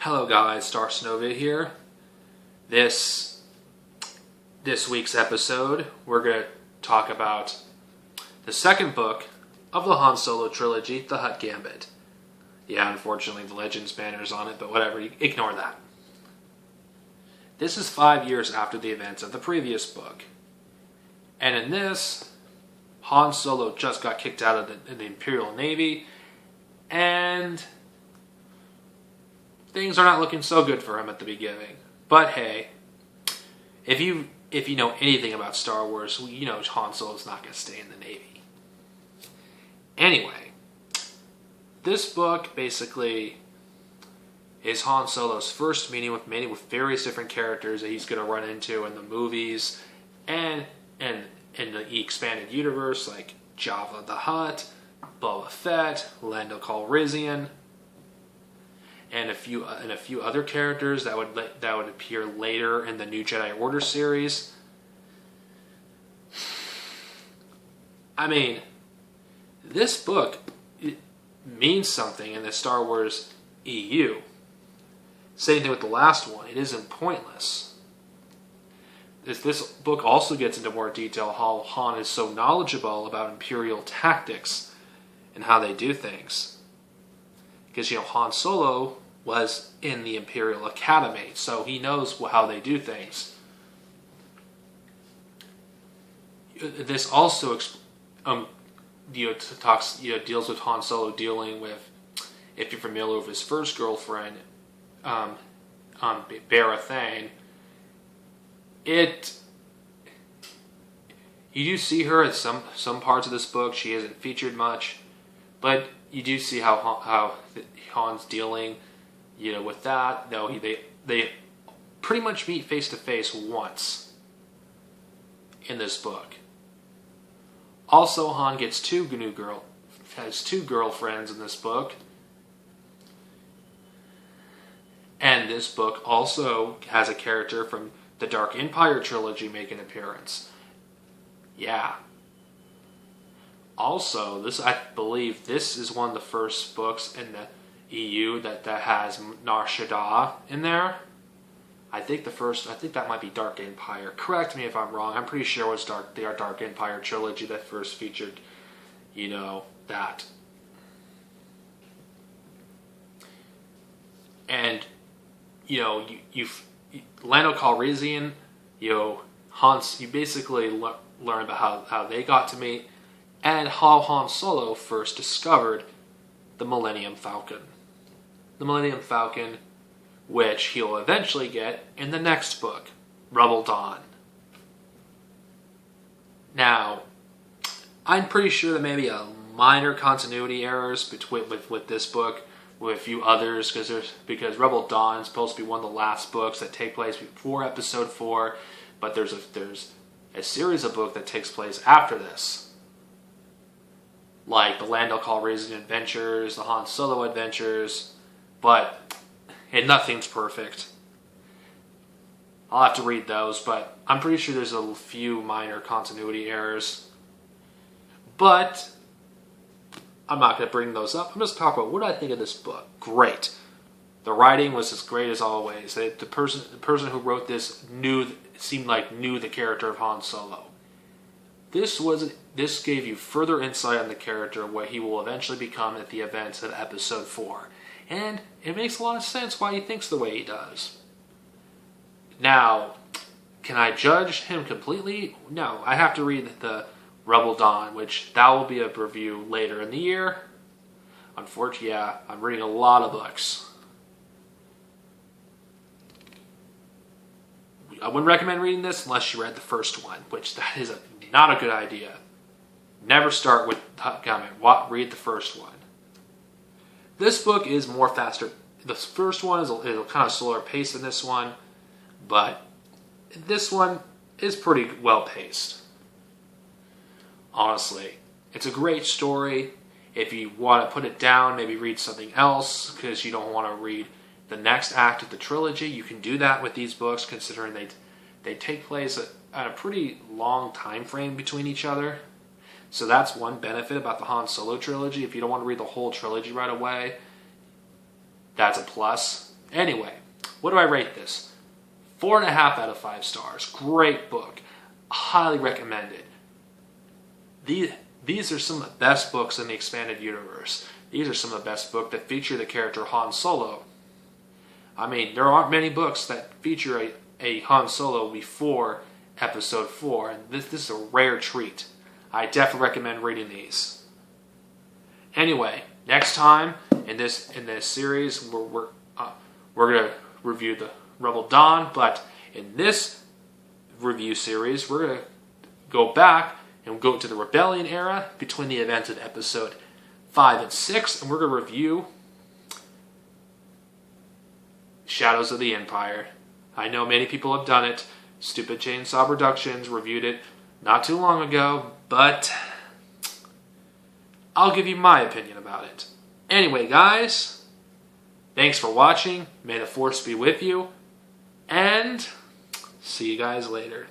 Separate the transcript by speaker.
Speaker 1: Hello guys, Star Snova here. This week's episode, we're going to talk about the second book of the Han Solo trilogy, the Hutt Gambit. Yeah, unfortunately the Legends banner's on it, but whatever, ignore that. This is 5 years after the events of the previous book. And in this, Han Solo just got kicked out of the Imperial Navy, and things are not looking so good for him at the beginning. But hey, if you know anything about Star Wars, you know Han Solo's not going to stay in the Navy. Anyway, this book basically is Han Solo's first meeting with various different characters that he's going to run into in the movies and in the expanded universe, like Jabba the Hutt, Boba Fett, Lando Calrissian, and a few other characters that would appear later in the New Jedi Order series. I mean, this book means something in the Star Wars EU. Same thing with the last one. It isn't pointless. This book also gets into more detail how Han is so knowledgeable about Imperial tactics and how they do things. Because, Han Solo was in the Imperial Academy, so he knows how they do things. This also deals with Han Solo dealing with, if you're familiar with his first girlfriend, Barra Thane. You do see her in some parts of this book. She isn't featured much, but you do see how Han's dealing, with that. Though they pretty much meet face to face once in this book. Also, Han gets has two girlfriends in this book. And this book also has a character from the Dark Empire trilogy make an appearance. Yeah. Also, I believe this is one of the first books in the EU that has Nar Shaddaa in there. I think that might be Dark Empire. Correct me if I'm wrong. I'm pretty sure it was the Dark Empire trilogy that first featured, that. And, Lando Calrissian, Hans, you basically learn about how they got to meet and how Han Solo first discovered the Millennium Falcon. The Millennium Falcon, which he'll eventually get in the next book, Rebel Dawn. Now, I'm pretty sure there may be a minor continuity errors with this book, with a few others, because Rebel Dawn is supposed to be one of the last books that take place before Episode 4, but there's a series of books that takes place after this, like the Lando Calrissian adventures, the Han Solo adventures, and nothing's perfect. I'll have to read those, but I'm pretty sure there's a few minor continuity errors. But I'm not going to bring those up. I'm just talking about what I think of this book. Great. The writing was as great as always. The person who wrote this seemed like knew the character of Han Solo. This gave you further insight on the character, what he will eventually become at the events of Episode 4. And it makes a lot of sense why he thinks the way he does. Now, can I judge him completely? No, I have to read the Rebel Dawn, which that will be a review later in the year. Unfortunately, yeah, I'm reading a lot of books. I wouldn't recommend reading this unless you read the first one, which that is not a good idea. Never start with Hutt Gambit. Read the first one. This book is more faster. The first one is a kind of slower pace than this one, but this one is pretty well paced. Honestly, it's a great story. If you want to put it down, maybe read something else because you don't want to read the next act of the trilogy, you can do that with these books, considering they take place at a pretty long time frame between each other. So that's one benefit about the Han Solo trilogy. If you don't want to read the whole trilogy right away, that's a plus. Anyway, what do I rate this? 4.5 out of 5 stars. Great book. Highly recommended. These are some of the best books in the expanded universe. These are some of the best books that feature the character Han Solo. I mean, there aren't many books that feature a Han Solo before Episode 4, and this is a rare treat. I definitely recommend reading these. Anyway, next time in this series, we're going to review the Rebel Dawn, but in this review series, we're going to go back and go to the Rebellion era between the events of Episode 5 and 6, and we're going to review Shadows of the Empire. I know many people have done it. Stupid Chainsaw Productions reviewed it not too long ago, but I'll give you my opinion about it. Anyway, guys, thanks for watching. May the Force be with you, and see you guys later.